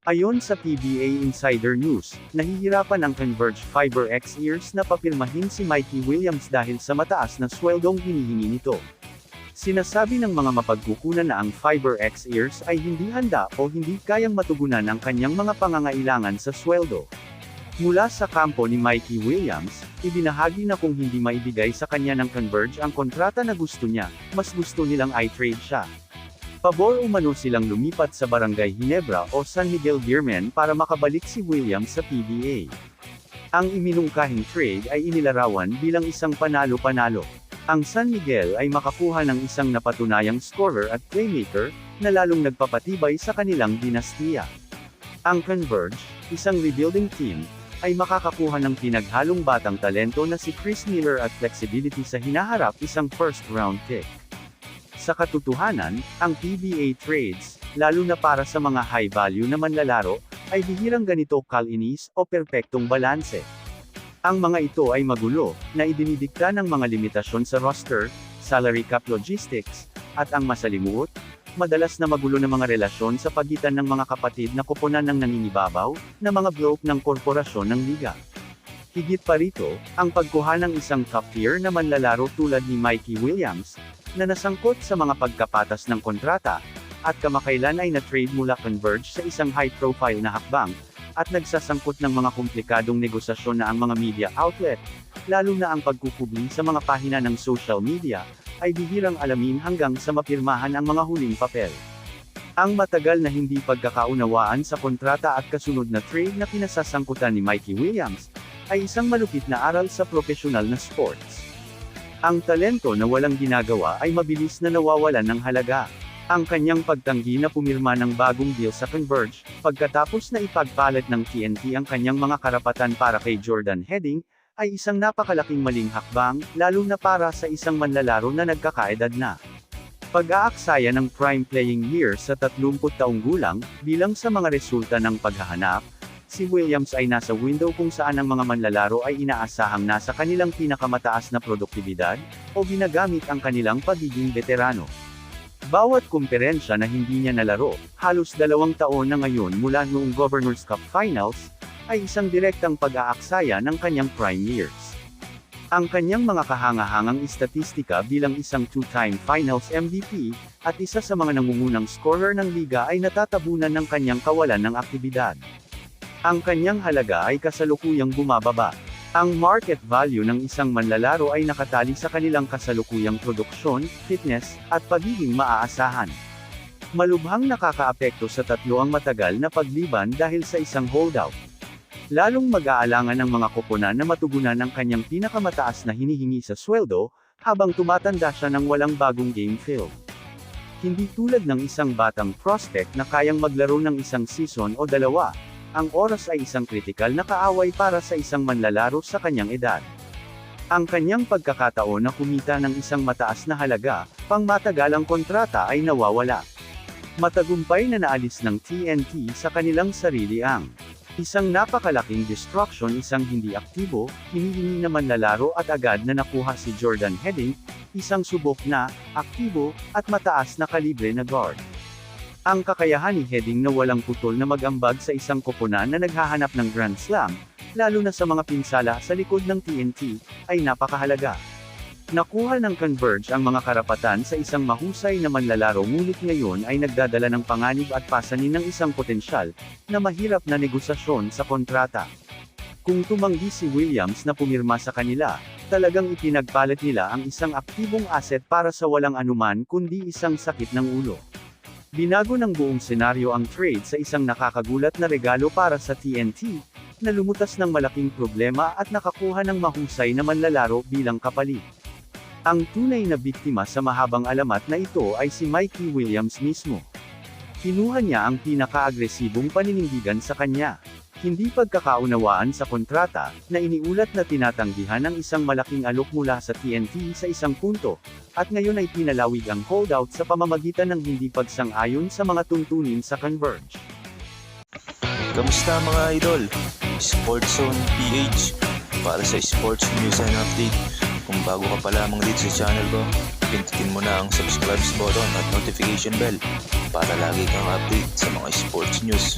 Ayon sa PBA Insider News, nahihirapan ang Converge Fiber X Ears na papirmahin si Mikey Williams dahil sa mataas na sweldong hinihingi nito. Sinasabi ng mga mapagkukunan na ang Fiber X Ears ay hindi handa o hindi kayang matugunan ang kanyang mga pangangailangan sa sweldo. Mula sa kampo ni Mikey Williams, ibinahagi na kung hindi maibigay sa kanya ng Converge ang kontrata na gusto niya, mas gusto nilang i-trade siya. Pabor umano silang lumipat sa Barangay Ginebra o San Miguel Beermen para makabalik si Williams sa PBA. Ang iminungkahing trade ay inilarawan bilang isang panalo-panalo. Ang San Miguel ay makakuha ng isang napatunayang scorer at playmaker, na lalong nagpapatibay sa kanilang dinastiya. Ang Converge, isang rebuilding team, ay makakakuha ng pinaghalong batang talento na si Chris Miller at flexibility sa hinaharap isang first-round pick. Sa katotohanan, ang PBA trades, lalo na para sa mga high-value na manlalaro, ay bihirang ganito kalinis o perpektong balanse. Ang mga ito ay magulo, na idinidikta ng mga limitasyon sa roster, salary cap logistics, at ang masalimuot, madalas na magulo na mga relasyon sa pagitan ng mga kapatid na koponan ng nangingibabaw, na mga bloke ng korporasyon ng liga. Higit pa rito, ang pagkuha ng isang top-tier na manlalaro tulad ni Mikey Williams, na nasangkot sa mga pagkapatas ng kontrata, at kamakailan ay na-trade mula Converge sa isang high-profile na hakbang, at nagsasangkot ng mga komplikadong negosasyon na ang mga media outlet, lalo na ang pagkukubli sa mga pahina ng social media, ay bihirang alamin hanggang sa mapirmahan ang mga huling papel. Ang matagal na hindi pagkakaunawaan sa kontrata at kasunod na trade na pinasasangkutan ni Mikey Williams, ay isang malupit na aral sa profesional na sports. Ang talento na walang ginagawa ay mabilis na nawawalan ng halaga. Ang kanyang pagtanggi na pumirma ng bagong deal sa Converge, pagkatapos na ipagpalit ng TNT ang kanyang mga karapatan para kay Jordan Heading, ay isang napakalaking maling hakbang, lalo na para sa isang manlalaro na nagkakaedad na. Pag-aaksaya ng prime playing year sa 30 taong gulang, bilang sa mga resulta ng paghahanap, si Williams ay nasa window kung saan ang mga manlalaro ay inaasahang nasa kanilang pinakamataas na produktibidad, o ginagamit ang kanilang pagiging veterano. Bawat kumperensya na hindi niya nalaro, halos 2 taon na ngayon mula noong Governors Cup Finals, ay isang direktang pag-aaksaya ng kanyang prime years. Ang kanyang mga kahangahangang istatistika bilang isang 2-time Finals MVP, at isa sa mga nangungunang scorer ng liga ay natatabunan ng kanyang kawalan ng aktibidad. Ang kanyang halaga ay kasalukuyang bumababa. Ang market value ng isang manlalaro ay nakatali sa kanilang kasalukuyang produksyon, fitness, at pagiging maaasahan. Malubhang nakakaapekto sa tatlo ang matagal na pagliban dahil sa isang holdout. Lalong mag-aalangan ng mga koponan na matugunan ang kanyang pinakamataas na hinihingi sa sweldo, habang tumatanda siya ng walang bagong game film. Hindi tulad ng isang batang prospect na kayang maglaro ng isang season o 2, ang oras ay isang kritikal na kaaway para sa isang manlalaro sa kanyang edad. Ang kanyang pagkakataon na kumita ng isang mataas na halaga, pangmatagalang kontrata ay nawawala. Matagumpay na naalis ng TNT sa kanilang sarili ang isang napakalaking destruction, isang hindi aktibo, hinihingi na manlalaro at agad na nakuha si Jordan Heading, isang subok na, aktibo, at mataas na kalibre na guard. Ang kakayahan ni Heading na walang putol na mag-ambag sa isang koponan na naghahanap ng Grand Slam, lalo na sa mga pinsala sa likod ng TNT, ay napakahalaga. Nakuha ng Converge ang mga karapatan sa isang mahusay na manlalaro, ngunit ngayon ay nagdadala ng panganib at pasanin ng isang potensyal, na mahirap na negosasyon sa kontrata. Kung tumanggi si Williams na pumirma sa kanila, talagang ipinagpalit nila ang isang aktibong asset para sa walang anuman kundi isang sakit ng ulo. Binago ng buong senaryo ang trade sa isang nakakagulat na regalo para sa TNT, na lumutas ng malaking problema at nakakuha ng mahusay na manlalaro bilang kapalit. Ang tunay na biktima sa mahabang alamat na ito ay si Mikey Williams mismo. Kinuha niya ang pinaka-agresibong paninindigan sa kanya. Hindi pagkakaunawaan sa kontrata, na iniulat na tinatanggihan ng isang malaking alok mula sa TNT sa isang punto, at ngayon ay pinalawig ang holdout sa pamamagitan ng hindi pagsang-ayon sa mga tuntunin sa Converge. Kamusta mga idol? Sports Zone PH para sa sports news and update. Kung bago ka pa lamang dito sa channel ko, pindutin mo na ang subscribe button at notification bell para lagi kang update sa mga sports news.